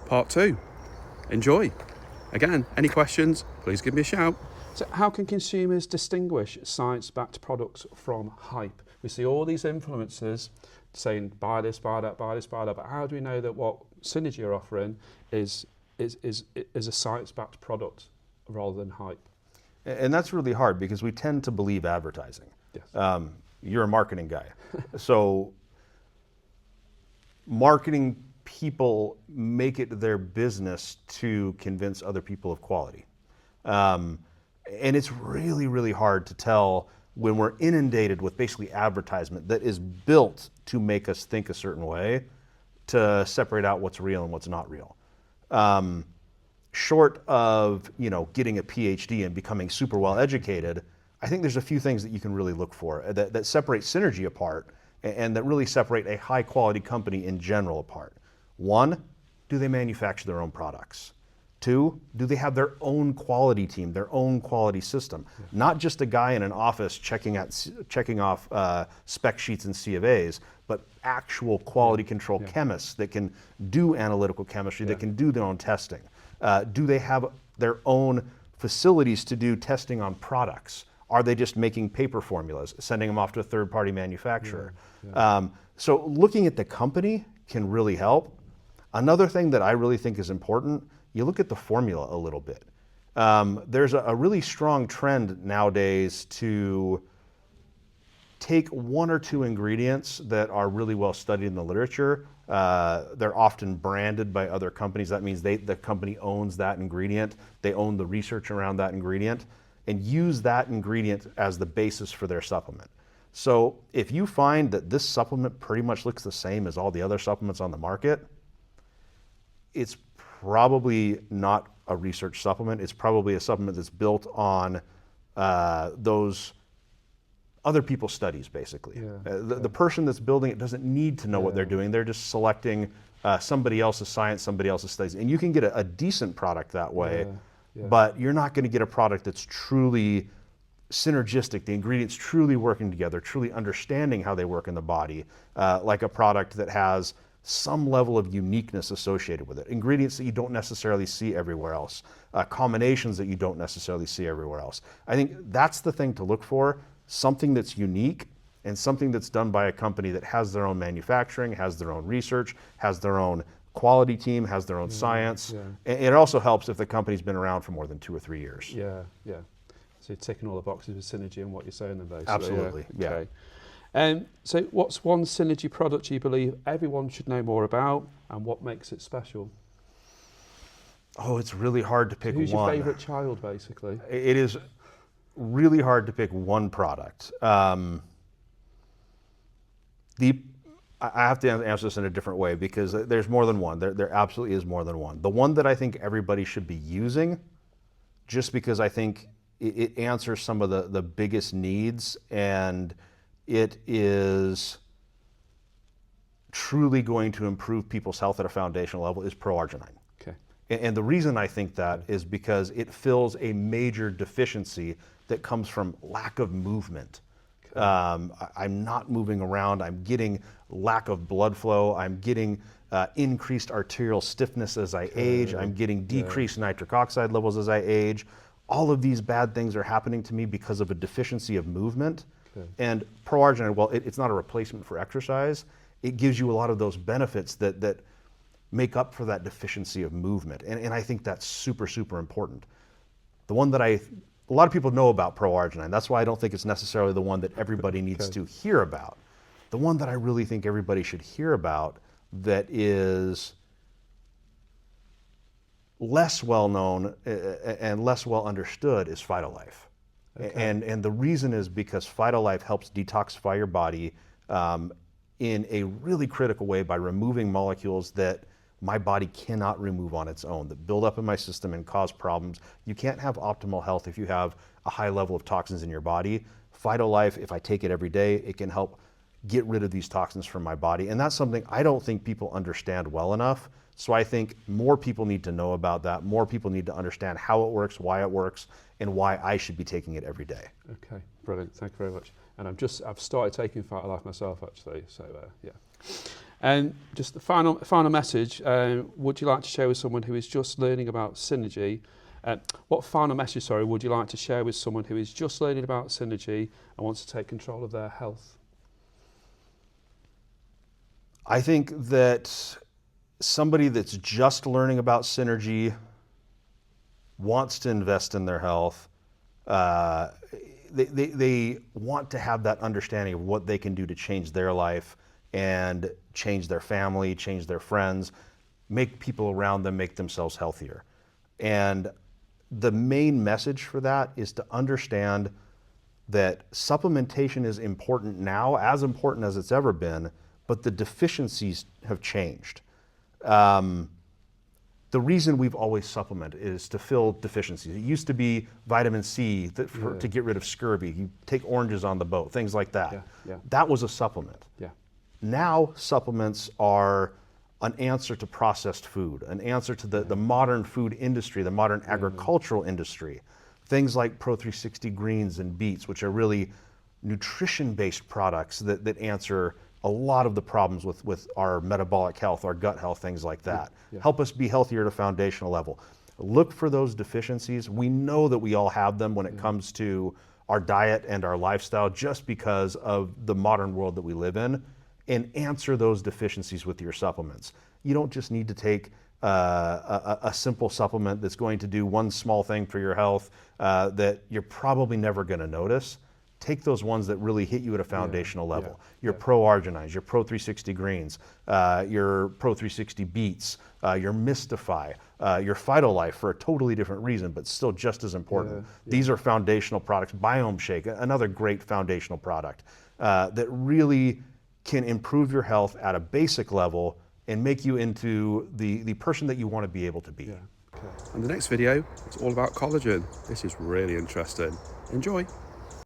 part 2. Enjoy. Again, any questions, please give me a shout. So how can consumers distinguish science-backed products from hype? We see all these influencers saying, buy this, buy that, buy this, buy that, but how do we know that what Synergy are offering is a science-backed product rather than hype? And that's really hard because we tend to believe advertising. Yes. You're a marketing guy. So marketing people make it their business to convince other people of quality. And it's really, really hard to tell when we're inundated with basically advertisement that is built to make us think a certain way, to separate out what's real and what's not real. Short of getting a PhD and becoming super well educated, I think there's a few things that you can really look for that separate Synergy apart and that really separate a high quality company in general apart. One, do they manufacture their own products? Two, do they have their own quality team, their own quality system? Yeah. Not just a guy in an office checking off spec sheets and C of A's, but actual quality control chemists that can do analytical chemistry, that can do their own testing. Do they have their own facilities to do testing on products? Are they just making paper formulas, sending them off to a third-party manufacturer? So looking at the company can really help. Another thing that I really think is important, you look at the formula a little bit. There's a really strong trend nowadays to take one or two ingredients that are really well studied in the literature. They're often branded by other companies. That means the company owns that ingredient. They own the research around that ingredient and use that ingredient as the basis for their supplement. So if you find that this supplement pretty much looks the same as all the other supplements on the market, it's probably not a research supplement. It's probably a supplement that's built on those other people's studies, basically. The person that's building it doesn't need to know what they're doing. They're just selecting somebody else's science, somebody else's studies. And you can get a decent product that way, but you're not going to get a product that's truly synergistic, the ingredients truly working together, truly understanding how they work in the body, like a product that has some level of uniqueness associated with it. Ingredients that you don't necessarily see everywhere else, combinations that you don't necessarily see everywhere else. I think that's the thing to look for, something that's unique and something that's done by a company that has their own manufacturing, has their own research, has their own quality team, has their own science. And it also helps if the company's been around for more than 2 or 3 years. So you're ticking all the boxes with Synergy and what you're saying then, basically. Absolutely, Okay. So what's one Synergy product you believe everyone should know more about, and what makes it special? Oh, it's really hard to pick one. Who's your favourite child, basically? It is really hard to pick one product. I have to answer this in a different way because there's more than one. There absolutely is more than one. The one that I think everybody should be using, just because I think it answers some of the biggest needs, and it is truly going to improve people's health at a foundational level, is Pro-arginine. Okay. And the reason I think that is because it fills a major deficiency that comes from lack of movement. Okay. I'm not moving around. I'm getting lack of blood flow. I'm getting increased arterial stiffness as I age. I'm getting decreased nitric oxide levels as I age. All of these bad things are happening to me because of a deficiency of movement. Okay. And Pro-arginine, well, it's not a replacement for exercise. It gives you a lot of those benefits that make up for that deficiency of movement. And I think that's super, super important. The one that a lot of people know about Pro-arginine. That's why I don't think it's necessarily the one that everybody needs to hear about. The one that I really think everybody should hear about that is less well known and less well understood is Phytolife. Okay. And the reason is because Phytolife helps detoxify your body in a really critical way by removing molecules that my body cannot remove on its own, that build up in my system and cause problems. You can't have optimal health if you have a high level of toxins in your body. Phytolife, if I take it every day, it can help get rid of these toxins from my body. And that's something I don't think people understand well enough. So I think more people need to know about that. More people need to understand how it works, and why I should be taking it every day. Okay, brilliant. Thank you very much. And I've started taking Phytolife myself, actually. So And just the final message, would you like to share with someone who is just learning about synergy? What final message, sorry, would you like to share with someone who is just learning about synergy and wants to take control of their health? I think that somebody that's just learning about synergy wants to invest in their health. They want to have that understanding of what they can do to change their life and change their family, change their friends, make people around them, make themselves healthier. And the main message for that is to understand that supplementation is important now, as important as it's ever been, but the deficiencies have changed. The reason we've always supplemented is to fill deficiencies. It used to be vitamin C to get rid of scurvy. You take oranges on the boat, things like that. Yeah, yeah. That was a supplement. Yeah. Now supplements are an answer to processed food, an answer to the modern food industry, the modern agricultural industry. Things like Pro360 greens and beets, which are really nutrition-based products that answer a lot of the problems with our metabolic health, our gut health, things like that. Yeah. Help us be healthier at a foundational level. Look for those deficiencies. We know that we all have them when it comes to our diet and our lifestyle just because of the modern world that we live in, and answer those deficiencies with your supplements. You don't just need to take a simple supplement that's going to do one small thing for your health that you're probably never going to notice. Take those ones that really hit you at a foundational level. Your Pro-Arginines, your Pro360 greens, your Pro360 beets, your Mystify, your Phytolife for a totally different reason, but still just as important. These are foundational products. Biome Shake, another great foundational product that really can improve your health at a basic level and make you into the person that you want to be able to be. Yeah. Okay. And the next video is all about collagen. This is really interesting. Enjoy.